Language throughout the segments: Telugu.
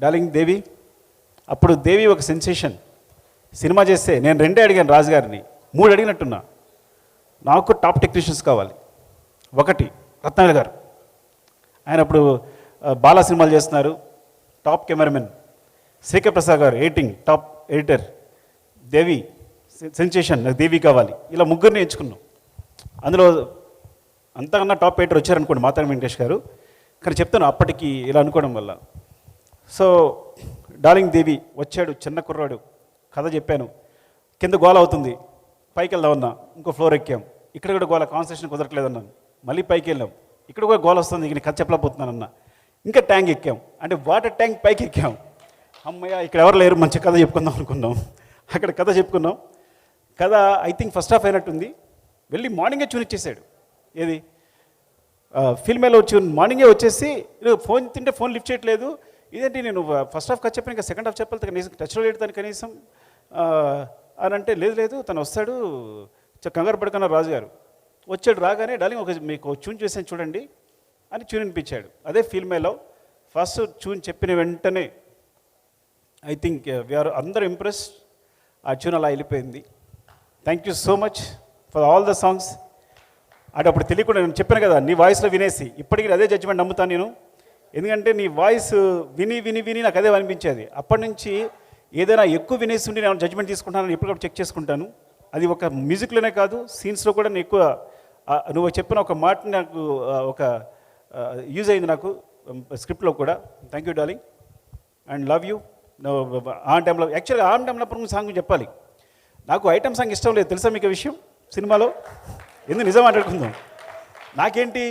డార్లింగ్ దేవి. అప్పుడు దేవి ఒక సెన్సేషన్. సినిమా చేస్తే నేను 2 అడిగాను రాజు గారిని, 3 అడిగినట్టున్నా. నాకు టాప్ టెక్నీషియన్స్ కావాలి. 1 రత్నాకర్ గారు, ఆయన అప్పుడు బాలా సినిమాలు చేస్తున్నారు, టాప్ కెమెరామెన్. శ్రీకర్ ప్రసాద్ గారు ఎడిటింగ్ టాప్ ఎడిటర్. దేవి సెన్సేషన్, నాకు దేవి కావాలి. ఇలా ముగ్గురిని ఎంచుకున్నాం. అందులో అంతకన్నా టాప్ ఎడిటర్ వచ్చారనుకోండి మాతారి వెంకటేష్ గారు. కానీ చెప్తాను అప్పటికి ఇలా అనుకోవడం వల్ల. సో డార్లింగ్ దేవి వచ్చాడు, చిన్న కుర్రాడు. కథ చెప్పాను, కింద గోల అవుతుంది, పైకి వెళ్దామన్నా, ఇంకో ఫ్లోర్ ఎక్కాం. ఇక్కడ కూడా గోల, కాన్సన్ట్రేషన్ కుదరట్లేదన్నాను. మళ్ళీ పైకి వెళ్ళాం, ఇక్కడ కూడా గోల వస్తుంది, ఇక కథ చెప్పలేకపోతున్నానన్నా. ఇంకా ట్యాంక్ ఎక్కాం, అంటే వాటర్ ట్యాంక్ పైకి ఎక్కాం. అమ్మయ్య ఇక్కడ ఎవరు లేరు, మంచి కథ చెప్పుకుందాం అనుకున్నాం. అక్కడ కథ చెప్పుకున్నాం. కథ ఐ థింక్ ఫస్ట్ హాఫ్ అయినట్టుంది. వెళ్ళి మార్నింగే ట్యూన్ ఇచ్చేసాడు. ఏది ఫిల్మేలో ట్యూన్ మార్నింగే వచ్చేసి, ఫోన్ తింటే ఫోన్ లిఫ్ట్ చేయట్లేదు. ఇదేంటి, నేను ఫస్ట్ హాఫ్ కథ చెప్పాను, ఇంకా సెకండ్ హాఫ్ చెప్పాలి, కనీసం టచ్లో లేడు తను కనీసం అని అంటే, లేదు తను వస్తాడు, కంగారు పడుకున్నారు రాజు గారు. వచ్చాడు, రాగానే డార్లింగ్ ఒక మీకు ట్యూన్ చేసాను చూడండి అని ట్యూన్ వినిపించాడు. అదే ఫిల్మేలో ఫస్ట్ ట్యూన్ చెప్పిన వెంటనే ఐ థింక్ వీఆర్ అందరూ ఇంప్రెస్డ్. ఆ ట్యూన్ అలా వెళ్ళిపోయింది. Thank you so much for all the songs. అంటే అప్పుడు తెలియకుండా నేను చెప్పాను కదా, నీ వాయిస్లో వినేసి ఇప్పటికీ అదే జడ్జిమెంట్ నమ్ముతాను నేను. ఎందుకంటే నీ వాయిస్ విని విని విని నాకు అదే అనిపించేది. అప్పటి నుంచి ఏదైనా ఎక్కువ వినేసి ఉండి నేను జడ్జిమెంట్ తీసుకుంటానని ఎప్పటికప్పుడు చెక్ చేసుకుంటాను. అది ఒక మ్యూజిక్లోనే కాదు, సీన్స్లో కూడా నేను ఎక్కువ నువ్వు చెప్పిన ఒక మాట నాకు ఒక యూజ్ అయింది నాకు స్క్రిప్ట్లో కూడా. Thank you darling and love you. ఆ టైంలో యాక్చువల్గా ఆ టైంలో సాంగ్ చెప్పాలి. నాకు ఐటమ్ సాంగ్ ఇష్టం లేదు, తెలుసా మీకు విషయం సినిమాలో? ఎందుకు నిజం మాట్లాడుకుందాం. నాకేంటి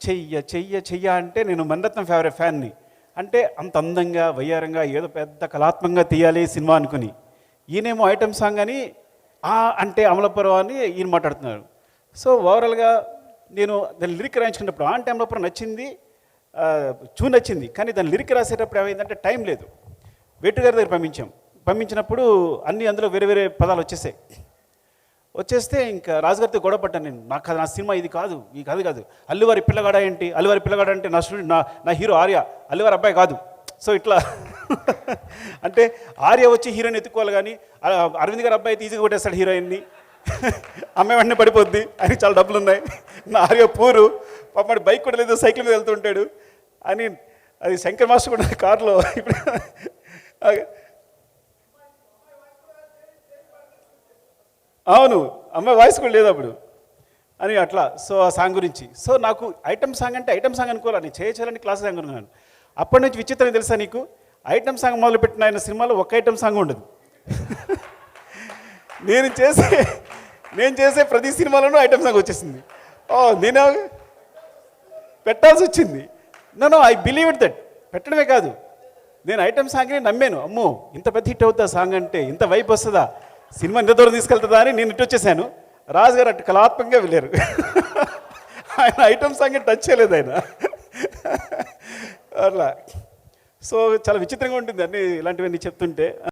చెయ్య చెయ్య చెయ్య అంటే నేను మణిరత్నం ఫేవరెట్ ఫ్యాన్ని. అంటే అంత అందంగా వయ్యారంగా ఏదో పెద్ద కళాత్మకంగా తీయాలి సినిమా అనుకుని, ఈయనేమో ఐటమ్ సాంగ్ అని అంటే అమలాపురం అని ఈయన మాట్లాడుతున్నారు. సో ఓవరాల్గా నేను దాని లిరిక్ రాయించుకున్నప్పుడు ఆ టైంలో నచ్చింది, ట్యూన్ నచ్చింది. కానీ దాని లిరిక్ రాసేటప్పుడు ఏమైందంటే టైం లేదు. వేటు గారి దగ్గర పంపించినప్పుడు అన్నీ అందులో వేరే వేరే పదాలు వచ్చేస్తే ఇంకా రాజుగారితో గొడవ పడ్డాను నేను. నా సినిమా ఇది కాదు, ఈ కథ కాదు. అల్లువారి పిల్లగాడ ఏంటి, అల్లువారి పిల్లగాడ అంటే నా స్టూడెంట్, నా హీరో ఆర్య, అల్లువారి అబ్బాయి కాదు. సో ఇట్లా అంటే ఆర్య వచ్చి హీరోయిన్ ఎత్తుకోవాలి, కానీ అరవింద్ గారి అబ్బాయి ఈజీగా కొట్టేస్తాడు హీరోయిన్ని. అమ్మాయి వెంటనే పడిపోద్ది, ఆయనకి చాలా డబ్బులు ఉన్నాయి. నా ఆర్య పూరు పాపడి బైక్ కూడా లేదు, సైకిల్ మీద వెళ్తుంటాడు అని. అది శంకర్ మాస్టర్ కూడా కారులో ఇప్పుడు అవును, అమ్మాయి వాయిస్ కూడా లేదు అప్పుడు అని అట్లా. సో ఆ సాంగ్ గురించి. సో నాకు ఐటమ్ సాంగ్ అంటే ఐటమ్ సాంగ్ అనుకోవాలి, నేను చేయాలని క్లాస్ సాంగ్ అనుకున్నాను. అప్పటి నుంచి విచిత్రం తెలుసా నీకు, ఐటమ్ సాంగ్ మొదలుపెట్టిన ఆయన సినిమాలో ఒక్క ఐటమ్ సాంగ్ ఉండదు. నేను చేసే ప్రతి సినిమాలోనూ ఐటమ్ సాంగ్ వచ్చేసింది. నేను పెట్టాల్సి వచ్చింది. No I believe it that. పెట్టడమే కాదు, నేను ఐటమ్ సాంగ్ని నమ్మాను. అమ్మో ఇంత పెద్ద హిట్ అవుతుందా సాంగ్, అంటే ఇంత వైపు వస్తుందా, సినిమా ఇంత దూరం తీసుకెళ్తుందా అని నేను ఇటు వచ్చేసాను. రాజుగారు అటు కళాత్మకంగా వెళ్ళారు. ఆయన ఐటమ్ సాంగ్ టచ్ చేయలేదు ఆయన అట్లా. సో చాలా విచిత్రంగా ఉంటుంది అన్నీ ఇలాంటివన్నీ చెప్తుంటే.